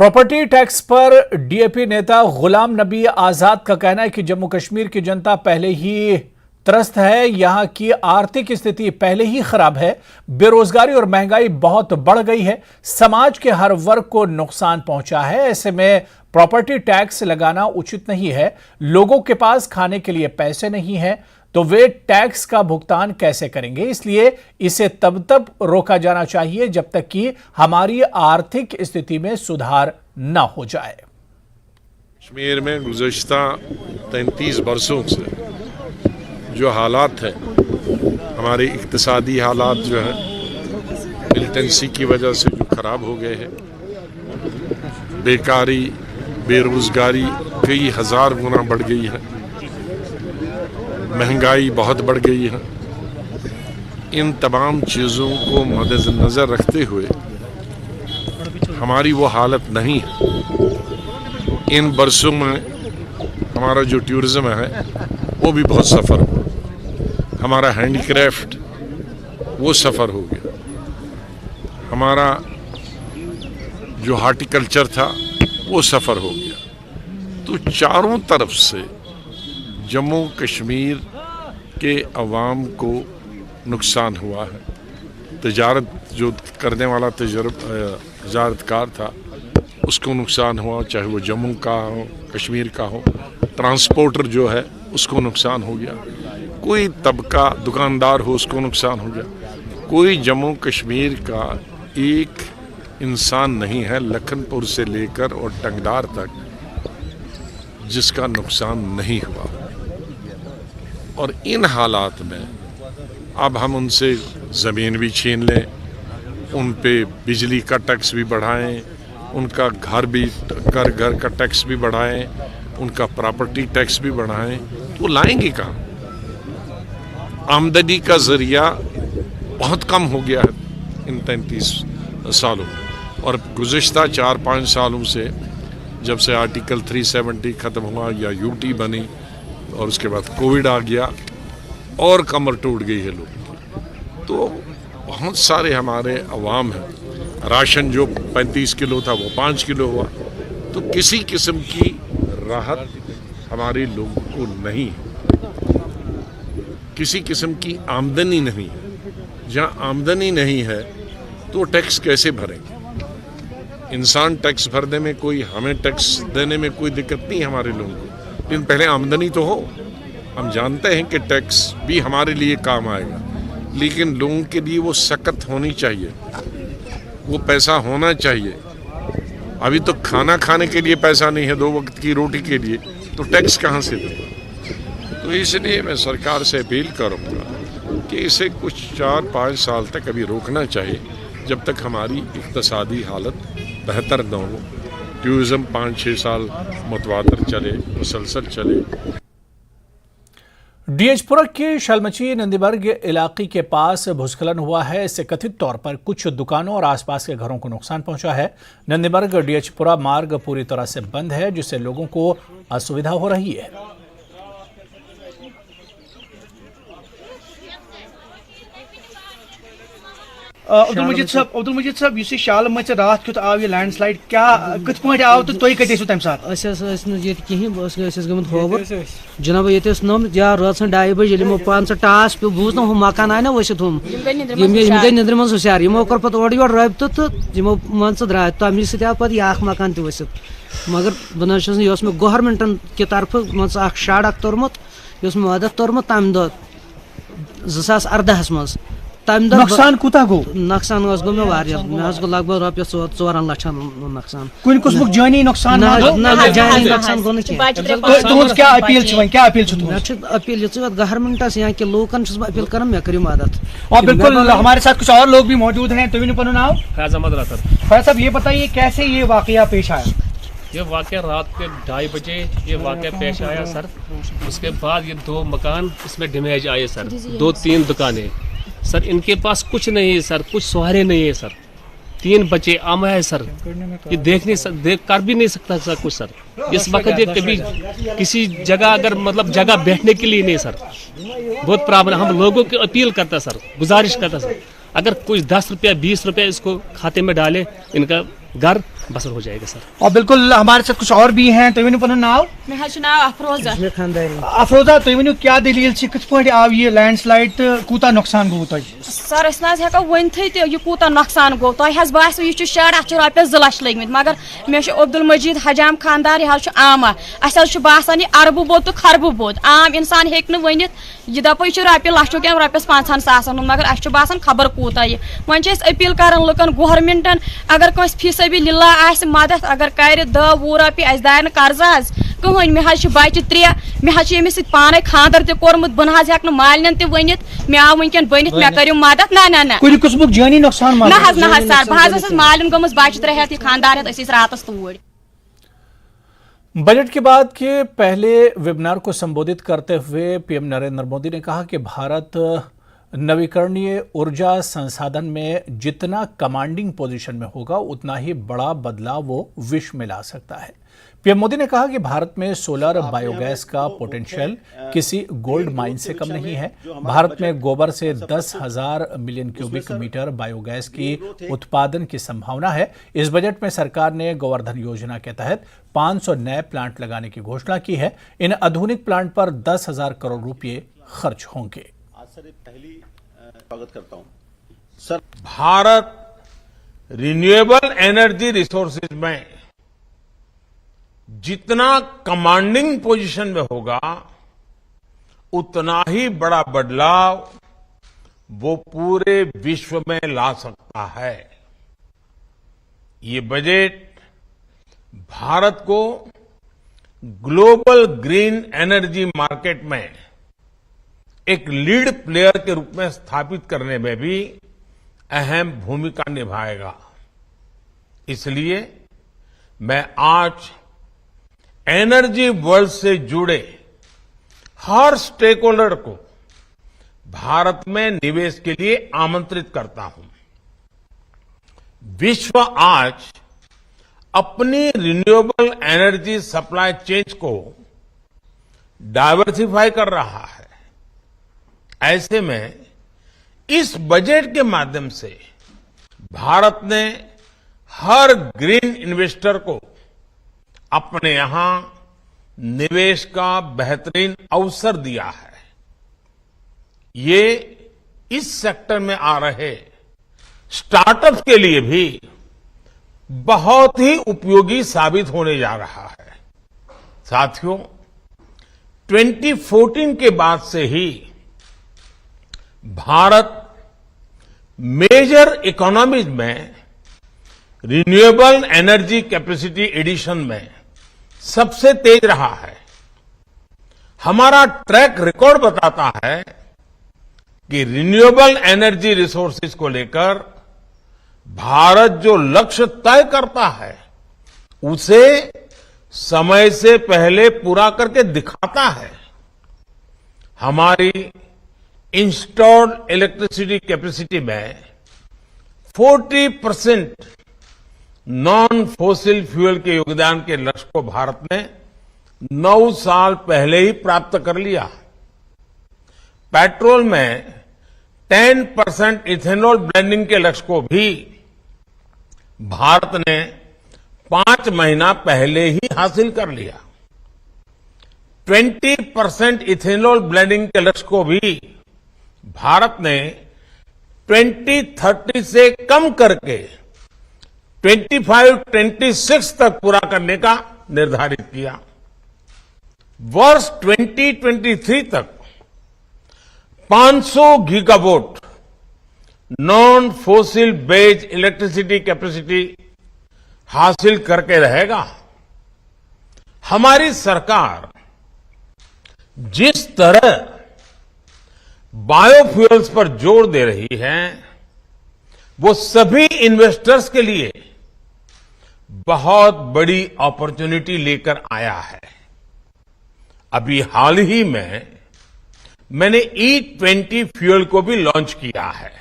Property tax पर DAP नेता गुलाम नबी आजाद का कहना है कि जम्मू कश्मीर की जनता पहले ही त्रस्त है, यहां की आर्थिक स्थिति पहले ही खराब है, बेरोजगारी और महंगाई बहुत बढ़ गई है, समाज के हर वर्ग को नुकसान पहुंचा है। ऐसे में प्रॉपर्टी टैक्स लगाना उचित नहीं है। लोगों के पास खाने के लिए पैसे नहीं है तो वे टैक्स का भुगतान कैसे करेंगे? इसलिए इसे तब रोका जाना चाहिए जब तक कि हमारी आर्थिक स्थिति में सुधार न हो जाए। कश्मीर में गुज़श्ता 33 बरसों से जो हालात हैं, हमारे इक्तिसादी हालात जो हैं मिलिटेंसी की वजह से जो खराब हो गए हैं, बेकारी बेरोजगारी कई हजार गुना बढ़ गई है, महंगाई बहुत बढ़ गई है। इन तमाम चीज़ों को मद्देनज़र रखते हुए हमारी वो हालत नहीं है। इन बरसों में हमारा जो टूरिज़्म है वो भी बहुत सफ़र हुआ, हमारा हैंडीक्राफ्ट वो सफ़र हो गया, हमारा जो हार्टिकल्चर था वो सफ़र हो गया। तो चारों तरफ से जम्मू कश्मीर के अवाम को नुकसान हुआ है। तिजारत जो करने वाला तजारतकार था उसको नुकसान हुआ, चाहे वो जम्मू का हो कश्मीर का हो। ट्रांसपोर्टर जो है उसको नुकसान हो गया, कोई तबका दुकानदार हो उसको नुकसान हो गया। कोई जम्मू कश्मीर का एक इंसान नहीं है लखनपुर से लेकर और टंगदार तक जिसका नुकसान नहीं हुआ। और इन हालात में अब हम उनसे ज़मीन भी छीन लें, उन पे बिजली का टैक्स भी बढ़ाएं, उनका घर का टैक्स भी बढ़ाएं, उनका प्रॉपर्टी टैक्स भी बढ़ाएं, तो लाएंगे कहाँ? आमदनी का ज़रिया बहुत कम हो गया है इन 33 सालों में। और गुज़श्ता 4-5 सालों से जब से आर्टिकल 370 ख़त्म हुआ या यूटी बनी और उसके बाद कोविड आ गया और कमर टूट गई है लोगों की। तो बहुत सारे हमारे अवाम हैं, राशन जो 35 किलो था वो 5 किलो हुआ। तो किसी किस्म की राहत हमारे लोगों को नहीं है, किसी किस्म की आमदनी नहीं है। जहाँ आमदनी नहीं है तो टैक्स कैसे भरेंगे? इंसान टैक्स भरने में कोई, हमें टैक्स देने में कोई दिक्कत नहीं हमारे लोगों को, लेकिन पहले आमदनी तो हो। हम जानते हैं कि टैक्स भी हमारे लिए काम आएगा, लेकिन लोगों के लिए वो सकत होनी चाहिए, वो पैसा होना चाहिए। अभी तो खाना खाने के लिए पैसा नहीं है, 2 वक्त की रोटी के लिए, तो टैक्स कहाँ से दें? तो इसलिए मैं सरकार से अपील करूँगा कि इसे कुछ 4-5 साल तक अभी रोकना चाहिए, जब तक हमारी इक्तिसादी हालत बेहतर न हो। टूरिज़्म 5-6 साल मुतवातर चले, मुसलसल चले। डीएचपुरा के शलमची नंदीबर्ग इलाके के पास भूस्खलन हुआ है। इससे कथित तौर पर कुछ दुकानों और आसपास के घरों को नुकसान पहुंचा है। नंदीबर्ग डीएचपुरा मार्ग पूरी तरह से बंद है, जिससे लोगों को असुविधा हो रही है। अब्दुल मजीद साहब, इस शाल मच रात कुछ आव यह लैंडस्लाइड क्या कत पे आव तो तुम कत तम सात गमत होवर जनाब ये नम या रात 2:30 बजे यमो 5 टास पे बूज ना मकान आय ना वसित हम गई नंद्र मन हुशार यमो कर पे ओर योर रबत तो यमो मान द्राय तमें सत आव पे मकान तसित। मगर बह मे गवर्नमेंटन कि तरफ मान शाड़ तोर्मुत मदद तोर्मुत तम दह 2018 मज नुकसान कूता गो? नुकसान गो मे गो लगभग रॉपियस 4 लाख नुकसान। कुन कुसमुक जानी नुकसान जानी नुकसान गो क्या अपील अपील गवर्नमेंटस यहाँ के लोकन अपील कर मे करियो मदद। और बिल्कुल हमारे साथ कुछ और लोग भी मौजूद हैं। तुम पन नाम? फैज अहमद रातर। फैज साहब, ये बताइए कैसे ये वाकया पेश आया? ये वाकया रात के 2:30 बजे ये वाकया पेश आया सर। उसके बाद ये 2 मकान इसमें डैमेज आए सर, 2-3 दुकानें सर। इनके पास कुछ नहीं है सर, कुछ सहारे नहीं है सर। 3 बच्चे आम है सर, ये देख कर भी नहीं सकता सर कुछ सर। इस वक्त ये कभी किसी जगह अगर मतलब जगह बैठने के लिए नहीं सर, बहुत प्रॉब्लम। हम लोगों की अपील करता सर, गुजारिश करता सर, अगर कुछ 10 रुपया 20 रुपया इसको खाते में डाले, इनका घर बसर हो जाएगा सर। और बिल्कुल हमारे साथ कुछ और भी हैं, तो वन नाव मे नाव अफरोजा अफरोजा, तो वन क्या दलील कत पे आव यह लैंडस्लाइड तो कूता नुकसान गो तुम सर अस ना हेको वनथ यह कूता नुकसान गो तुम बासो यह शर्ट अत रॉपियस 2 लाख लगे, मगर मे अब्दुल मजीद हजाम खानदार यह आमा अस बासान यह अरबु बोध तो खरबु बोध। आम इंसान हेक वन यह दप यह रॉपिय लचो क्या रॉपियस 500 सासन, मगर अस बासान खबर कूता यह वन अपील कर लुकन गवर्नमेंटन अगर कस फी सभी लिल्ला आस मदद अगर कर 10 20 रॉपि अस दार कर्ज आज कहन मे बच्चे 3 मे यमिस पाने खानदर त कोरमुत बन हेक मालन त वन मे आव वनकन बनित मे करियो मदद ना ना ना कुछ किस्मुक जानी नुकसान ना सर बह मालन गमस बच्चे 3 हेत खानदार हेत रातस तोड़। बजट के बाद के पहले वेबिनार को संबोधित करते हुए पीएम नरेंद्र मोदी ने कहा कि भारत नवीकरणीय ऊर्जा संसाधन में जितना कमांडिंग पोजीशन में होगा उतना ही बड़ा बदलाव वो विश्व में ला सकता है। पीएम मोदी ने कहा कि भारत में सोलर बायोगैस का पोटेंशियल किसी गोल्ड माइन से कम नहीं है। भारत में गोबर से 10,000 मिलियन क्यूबिक मीटर बायोगैस की उत्पादन की संभावना है। इस बजट में सरकार ने गोवर्धन योजना के तहत 500 नए प्लांट लगाने की घोषणा की है। इन आधुनिक प्लांट पर 10,000 करोड़ रुपए खर्च होंगे। पहली स्वागत करता हूं sir. Bharat renewable energy resources में जितना कमांडिंग पोजीशन में होगा उतना ही बड़ा बदलाव वो पूरे विश्व में ला सकता है। ये बजट भारत को ग्लोबल ग्रीन एनर्जी मार्केट में एक लीड प्लेयर के रूप में स्थापित करने में भी अहम भूमिका निभाएगा। इसलिए मैं आज एनर्जी वर्ल्ड से जुड़े हर स्टेक होल्डर को भारत में निवेश के लिए आमंत्रित करता हूं। विश्व आज अपनी रिन्यूएबल एनर्जी सप्लाई चेन को डाइवर्सिफाई कर रहा है। ऐसे में इस बजट के माध्यम से भारत ने हर ग्रीन इन्वेस्टर को अपने यहां निवेश का बेहतरीन अवसर दिया है। ये इस सेक्टर में आ रहे स्टार्टअप्स के लिए भी बहुत ही उपयोगी साबित होने जा रहा है। साथियों, 2014 के बाद से ही भारत मेजर इकोनॉमीज में रिन्यूएबल एनर्जी कैपेसिटी एडिशन में सबसे तेज रहा है। हमारा ट्रैक रिकॉर्ड बताता है कि रिन्यूएबल एनर्जी रिसोर्सेज को लेकर भारत जो लक्ष्य तय करता है उसे समय से पहले पूरा करके दिखाता है। हमारी इंस्टॉल्ड इलेक्ट्रिसिटी कैपेसिटी में 40% नॉन फोसिल फ्यूल के योगदान के लक्ष्य को भारत ने 9 साल पहले ही प्राप्त कर लिया। पेट्रोल में 10% इथेनॉल ब्लेंडिंग के लक्ष्य को भी भारत ने 5 महीना पहले ही हासिल कर लिया। 20% इथेनॉल ब्लेंडिंग के लक्ष्य को भी भारत ने 2030 से कम करके 25-26 तक पूरा करने का निर्धारित किया। वर्ष 2023 तक 500 gigawatt non fossil based electricity capacity हासिल करके रहेगा। हमारी सरकार जिस तरह बायोफ्यूल्स पर जोर दे रही है वो सभी इन्वेस्टर्स के लिए बहुत बड़ी अपॉर्चुनिटी लेकर आया है। अभी हाल ही में मैंने E20 फ्यूल को भी लॉन्च किया है।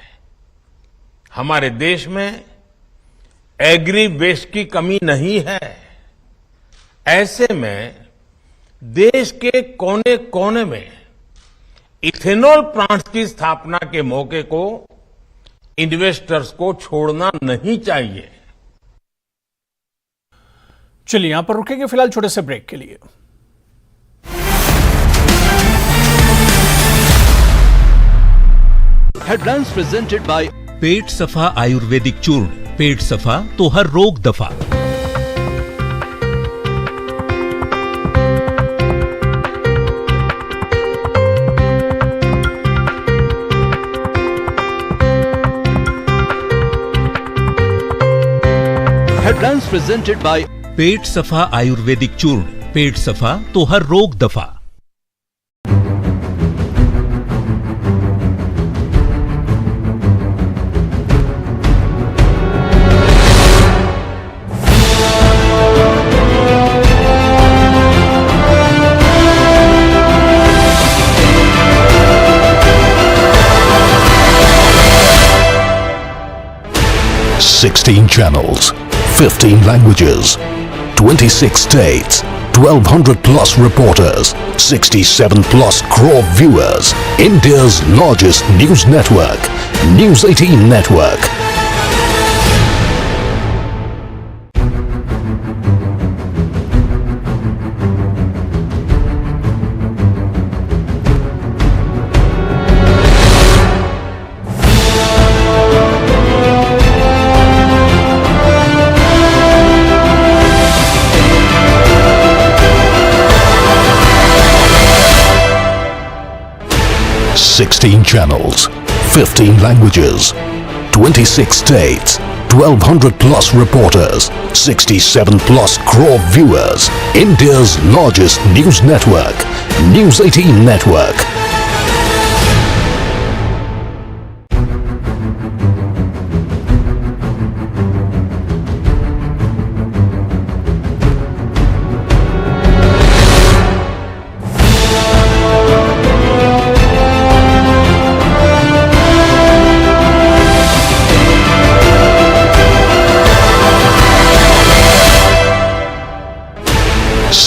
हमारे देश में एग्री वेस्ट की कमी नहीं है। ऐसे में देश के कोने कोने में इथेनॉल प्लांट्स की स्थापना के मौके को इन्वेस्टर्स को छोड़ना नहीं चाहिए। चलिए यहां पर रुकेंगे फिलहाल छोटे से ब्रेक के लिए। हेडलाइंस प्रेजेंटेड बाय पेट सफा आयुर्वेदिक चूर्ण, पेट सफा तो हर रोग दफा। हेडलाइंस प्रेजेंटेड बाय पेट सफा आयुर्वेदिक चूर्ण, पेट सफा तो हर रोग दफा। Sixteen channels, 15 languages, 26 states, 1200 plus reporters, 67 plus crore viewers. India's largest news network, News 18 Network. Sixteen channels, 15 languages, 26 states, 1200 plus reporters, 67 plus crore viewers. India's largest news network, News 18 Network.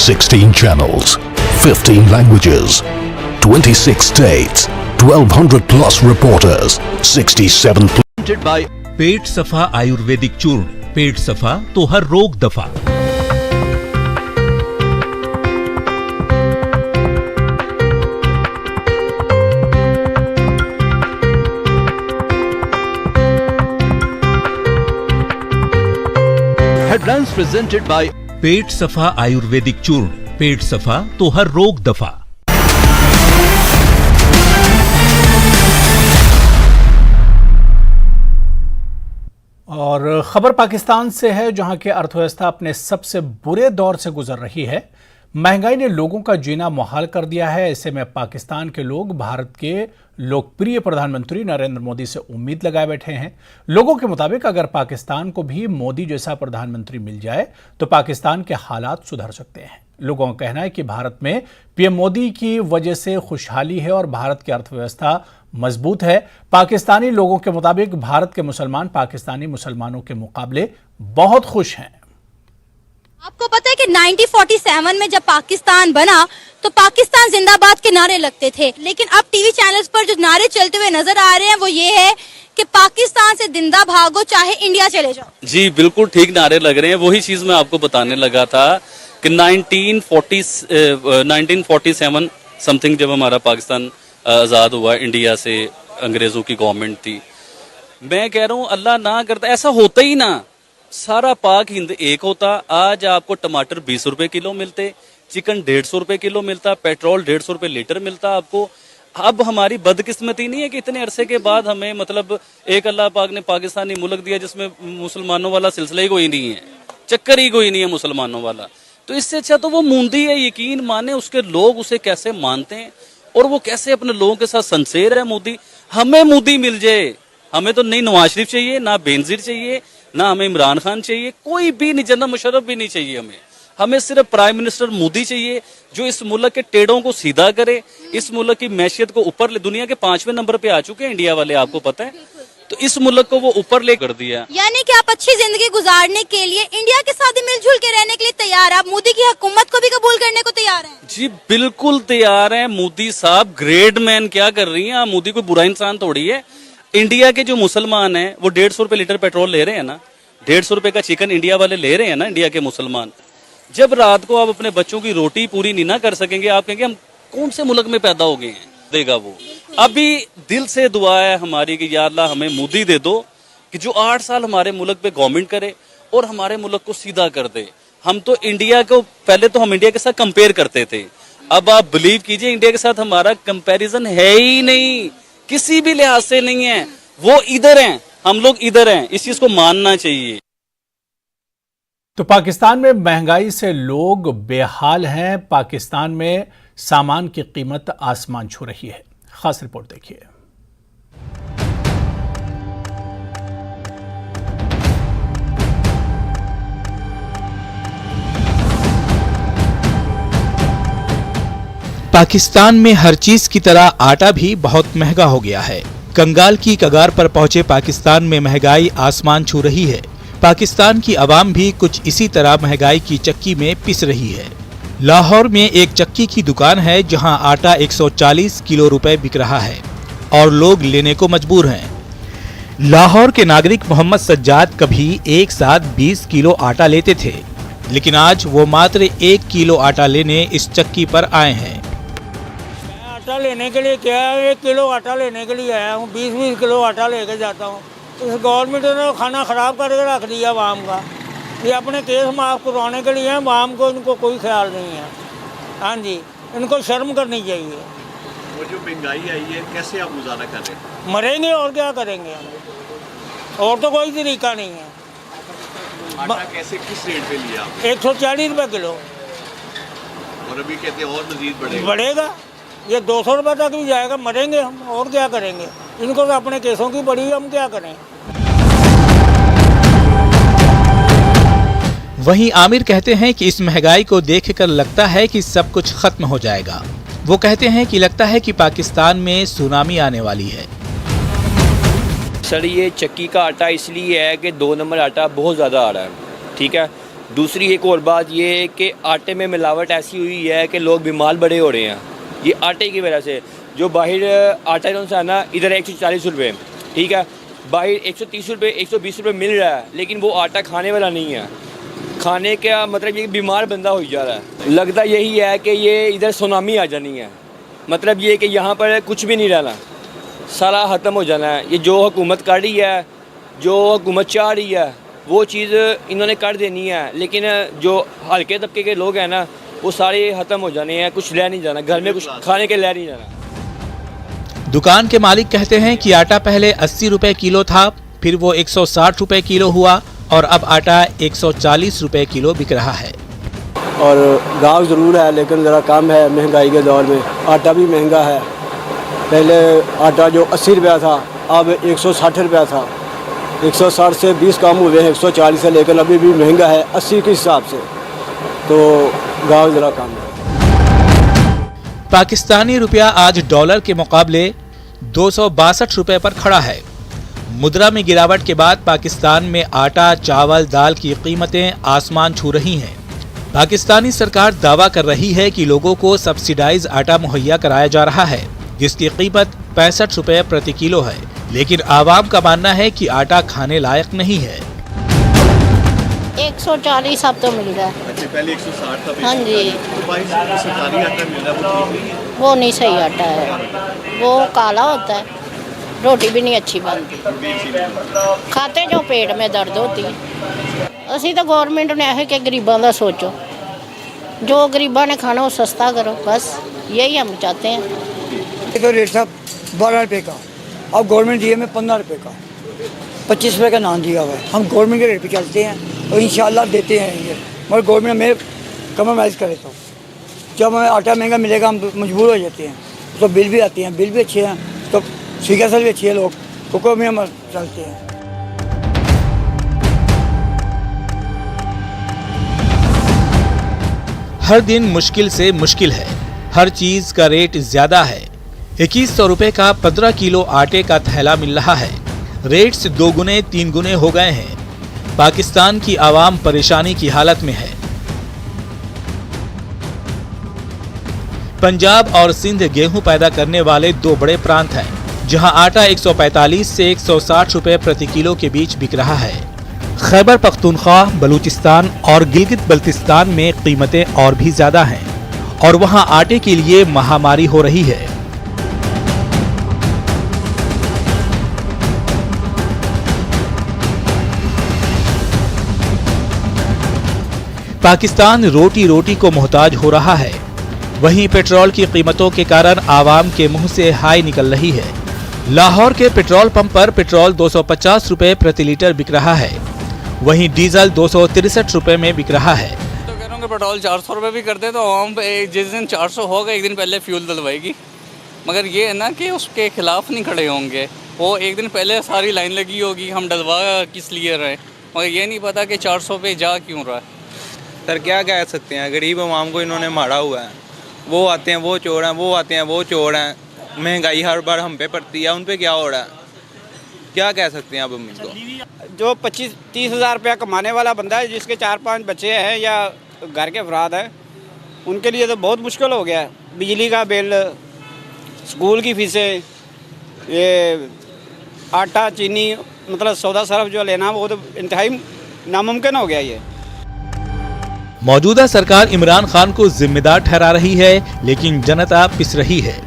Sixteen channels, 15 languages, 26 states, 1200 plus reporters, 67 presented by पेट सफा आयुर्वेदिक चूर्ण, पेट सफा तो हर रोग दफा। headlines presented by पेट सफा आयुर्वेदिक चूर्ण, पेट सफा तो हर रोग दफा। और खबर पाकिस्तान से है, जहां की अर्थव्यवस्था अपने सबसे बुरे दौर से गुजर रही है। महंगाई ने लोगों का जीना मुहाल कर दिया है। ऐसे में पाकिस्तान के लोग भारत के लोकप्रिय प्रधानमंत्री नरेंद्र मोदी से उम्मीद लगाए बैठे हैं। लोगों के मुताबिक अगर पाकिस्तान को भी मोदी जैसा प्रधानमंत्री मिल जाए तो पाकिस्तान के हालात सुधर सकते हैं। लोगों का कहना है कि भारत में पीएम मोदी की वजह से खुशहाली है और भारत की अर्थव्यवस्था मजबूत है। पाकिस्तानी लोगों के मुताबिक भारत के मुसलमान पाकिस्तानी मुसलमानों के मुकाबले बहुत खुश हैं। आपको पता है कि 1947 में जब पाकिस्तान बना तो पाकिस्तान जिंदाबाद के नारे लगते थे, लेकिन अब टीवी चैनल्स पर जो नारे चलते हुए नजर आ रहे हैं वो ये है कि पाकिस्तान से जिंदा भागो चाहे इंडिया चले जाओ। जी बिल्कुल ठीक नारे लग रहे हैं। वही चीज मैं आपको बताने लगा था कि 1947 समथिंग जब हमारा पाकिस्तान आजाद हुआ इंडिया से, अंग्रेजों की गवर्नमेंट थी। मैं कह रहा हूँ अल्लाह ना करता ऐसा होता ही ना, सारा पाक हिंद एक होता। आज आपको टमाटर 20 रुपए किलो मिलते, चिकन 150 रुपए किलो मिलता, पेट्रोल 150 रुपए लीटर मिलता आपको। अब हमारी बदकिस्मती नहीं है कि इतने अरसे के बाद हमें मतलब एक अल्लाह पाक ने पाकिस्तानी मुल्क दिया जिसमें मुसलमानों वाला सिलसिला ही कोई नहीं है, चक्कर ही कोई नहीं है मुसलमानों वाला। तो इससे अच्छा तो वो मूंदी है। यकीन माने उसके लोग उसे कैसे मानते हैं और वो कैसे अपने लोगों के साथ संसेर है मोदी। हमें मोदी मिल जाए, हमें तो नहीं नवाज शरीफ चाहिए, ना बेनजीर चाहिए, ना हमें इमरान खान चाहिए, कोई भी नहीं, जनरल मुशर्रफ भी नहीं चाहिए। हमें सिर्फ प्राइम मिनिस्टर मोदी चाहिए जो इस मुल्क के टेढ़ों को सीधा करे, इस मुल्क की मैशियत को ऊपर ले। दुनिया के 5वें नंबर पे आ चुके हैं इंडिया वाले, आपको पता है। तो इस मुल्क को वो ऊपर ले कर दिया। यानी कि आप अच्छी जिंदगी गुजारने के लिए इंडिया के साथ मिलजुल के रहने के लिए तैयार, आप मोदी की हुकूमत को भी कबूल करने को तैयार हैं? जी बिल्कुल तैयार है। मोदी साहब ग्रेट मैन क्या कर रही है। मोदी कोई बुरा इंसान थोड़ी है। इंडिया के जो मुसलमान हैं वो 150 रुपए लीटर पेट्रोल ले रहे हैं ना, 150 रुपए का चिकन इंडिया वाले ले रहे हैं ना, इंडिया के मुसलमान। जब रात को आप अपने बच्चों की रोटी पूरी नहीं ना कर सकेंगे, आप कहेंगे हम कौन से मुल्क में पैदा हो गए हैं, देगा वो। अभी दिल से दुआ है हमारी कि या अल्लाह हमें मोदी दे दो कि जो 8 साल हमारे मुल्क पे गवर्नमेंट करे और हमारे मुल्क को सीधा कर दे। हम तो इंडिया को पहले तो हम इंडिया के साथ कंपेयर करते थे, अब आप बिलीव कीजिए इंडिया के साथ हमारा कंपैरिजन है ही नहीं, किसी भी लिहाज से नहीं है। वो इधर हैं, हम लोग इधर हैं, इस चीज को मानना चाहिए। तो पाकिस्तान में महंगाई से लोग बेहाल हैं। पाकिस्तान में सामान की कीमत आसमान छू रही है। खास रिपोर्ट देखिए। पाकिस्तान में हर चीज की तरह आटा भी बहुत महंगा हो गया है। कंगाल की कगार पर पहुंचे पाकिस्तान में महंगाई आसमान छू रही है। पाकिस्तान की आवाम भी कुछ इसी तरह महंगाई की चक्की में पिस रही है। लाहौर में एक चक्की की दुकान है जहां आटा 140 किलो रुपए बिक रहा है और लोग लेने को मजबूर हैं। लाहौर के नागरिक मोहम्मद सज्जाद कभी एक साथ 20 किलो आटा लेते थे, लेकिन आज वो मात्र 1 किलो आटा लेने इस चक्की पर आए हैं। आटा लेने के लिए क्या है, 1 किलो आटा लेने के लिए आया हूँ। 20-20 किलो आटा लेके जाता हूँ। इस गवर्नमेंट ने खाना ख़राब करके रख दिया आवाम का। ये अपने केस माफ़ करवाने के लिए हैं, आवाम को इनको कोई ख्याल नहीं है। हाँ जी, इनको शर्म करनी चाहिए। वो जो महंगाई आई है, कैसे आप गुजारा कर रहे हैं? मरेंगे और क्या करेंगे, और तो कोई तरीका नहीं है। आटा कैसे, किस रेट पे लिया आपने? 140 रुपये किलो। और अभी कहते हैं और मजीद बढ़ेगा, ये 200 रुपये तक भी जाएगा। मरेंगे हम, और क्या करेंगे। इनको तो अपने केसों की बड़ी, हम क्या करें। वहीं आमिर कहते हैं कि इस महंगाई को देखकर लगता है कि सब कुछ खत्म हो जाएगा। वो कहते हैं कि लगता है कि पाकिस्तान में सुनामी आने वाली है। सर ये चक्की का आटा इसलिए है कि 2 नंबर आटा बहुत ज़्यादा आ रहा है, ठीक है। दूसरी एक और बात ये है कि आटे में मिलावट ऐसी हुई है कि लोग बीमार बड़े हो रहे हैं, ये आटे की वजह से। जो बाहर आटा इनसे आना इधर 140 रुपये, ठीक है, बाहर 130 रुपये 120 रुपये मिल रहा है, लेकिन वो आटा खाने वाला नहीं है। खाने का मतलब ये बीमार बंदा हो जा रहा है। लगता यही है कि ये इधर सुनामी आ जानी है, मतलब ये कि यहाँ पर कुछ भी नहीं रहना, सारा ख़त्म हो जाना है। ये जो हुकूमत कर रही है, जो हुकूमत चाह रही है, वो चीज़ इन्होंने कर देनी है, लेकिन जो हल्के तबके के लोग हैं ना, वो सारे ख़त्म हो जाने हैं। कुछ ले नहीं जाना, घर में कुछ खाने के ले नहीं जाना। दुकान के मालिक कहते हैं कि आटा पहले 80 रुपए किलो था, फिर वो 160 रुपए किलो हुआ और अब आटा 140 रुपए किलो बिक रहा है। और गाँव ज़रूर है, लेकिन ज़रा कम है महंगाई के दौर में। आटा भी महंगा है। पहले आटा जो 80 रुपया था, अब 160 रुपया था। 160 से 20 कम हुए हैं, 140 है, लेकिन अभी भी महंगा है 80 के हिसाब से। तो गाँव ज़रा कम है। पाकिस्तानी रुपया आज डॉलर के मुकाबले 262 रुपए पर खड़ा है। मुद्रा में गिरावट के बाद पाकिस्तान में आटा, चावल, दाल की कीमतें आसमान छू रही हैं। पाकिस्तानी सरकार दावा कर रही है कि लोगों को सब्सिडाइज आटा मुहैया कराया जा रहा है, जिसकी कीमत 65 रुपए प्रति किलो है, लेकिन आवाम का मानना है कि आटा खाने लायक नहीं है। 140 अब तो मिल रहा है। अच्छा, पहले 160 था। हाँ जी। तो भाई सरकारी आटा मिल रहा है, वो ठीक नहीं है। वो नहीं सही आटा है, वो काला होता है, रोटी भी नहीं अच्छी बनती, खाते जो पेट में दर्द होती है। असी तो गवर्नमेंट ने है कि गरीबों का सोचो, जो गरीबों ने खाना वो सस्ता करो, बस यही हम चाहते हैं। ये तो रेट था 12 रुपये का, अब गवर्नमेंट दिए में 15 रुपये का, 25 रुपये का नाम दिया हुआ है। हम गवर्नमेंट के रेट पे चलते हैं और इंशाल्लाह देते हैं ये, मगर गवर्नमेंट में कम्प्रोमाइज़ करे तो जब हमें आटा महंगा मिलेगा हम मजबूर हो जाते हैं। तो बिल भी आते हैं, बिल भी अच्छे हैं, तो सीखा सर भी अच्छे हैं, लोग हुक्म में हम चलते हैं। हर दिन मुश्किल से मुश्किल है, हर चीज का रेट ज्यादा है। 2100 रुपए का 15 किलो आटे का थैला मिल रहा है। रेट्स 2 गुने 3 गुने हो गए हैं। पाकिस्तान की आवाम परेशानी की हालत में है। पंजाब और सिंध गेहूं पैदा करने वाले 2 बड़े प्रांत हैं, जहां आटा 145 से 160 रुपए प्रति किलो के बीच बिक रहा है। खैबर पख्तूनख्वा, बलूचिस्तान और गिलगित बल्तिस्तान में कीमतें और भी ज्यादा हैं और वहां आटे के लिए महामारी हो रही है। पाकिस्तान रोटी रोटी को मोहताज हो रहा है। वहीं पेट्रोल की कीमतों के कारण आवाम के मुंह से हाय निकल रही है। लाहौर के पेट्रोल पंप पर पेट्रोल 250 रुपए प्रति लीटर बिक रहा है, वहीं डीजल 263 रुपए में बिक रहा है। तो कह रहा हूँ कि पेट्रोल 400 रुपए भी कर दे तो आवाम जिस दिन 400 होगा एक दिन पहले फ्यूल डलवाएगी, मगर ये है ना कि उसके खिलाफ नहीं खड़े होंगे। वो एक दिन पहले सारी लाइन लगी होगी, हम डलवा किस लिए रहे, मगर ये नहीं पता कि 400 पे जा क्यों रहा है। सर क्या कह सकते हैं, गरीब आवाम को इन्होंने मारा हुआ है। वो आते हैं वो चोर हैं, वो आते हैं वो चोर हैं। महंगाई हर बार हम पे पड़ती है, उन पे क्या हो रहा है, क्या कह सकते हैं अब हम इसको। जो 25-30 हज़ार रुपया कमाने वाला बंदा है, जिसके 4-5 बच्चे हैं या घर के अफराद हैं, उनके लिए तो बहुत मुश्किल हो गया है। बिजली का बिल, स्कूल की फीसें, ये आटा चीनी, मतलब सौदा सरफ जो लेना वो तो इंतहाई नामुमकिन हो गया। ये मौजूदा सरकार इमरान खान को जिम्मेदार ठहरा रही है, लेकिन जनता पिस रही है।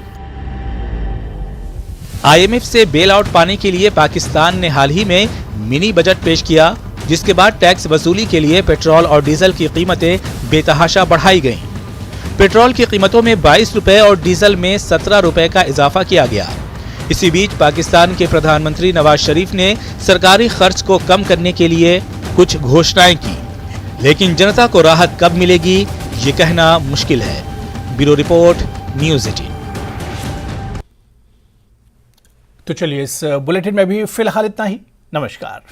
IMF से बेल आउट पाने के लिए पाकिस्तान ने हाल ही में मिनी बजट पेश किया, जिसके बाद टैक्स वसूली के लिए पेट्रोल और डीजल की कीमतें बेतहाशा बढ़ाई गईं। पेट्रोल की कीमतों में 22 रुपए और डीजल में 17 रुपए का इजाफा किया गया। इसी बीच पाकिस्तान के प्रधानमंत्री नवाज शरीफ ने सरकारी खर्च को कम करने के लिए कुछ घोषणाएं की, लेकिन जनता को राहत कब मिलेगी ये कहना मुश्किल है। Bureau report, news 18। तो चलिए इस बुलेटिन में भी फिलहाल इतना ही। नमस्कार।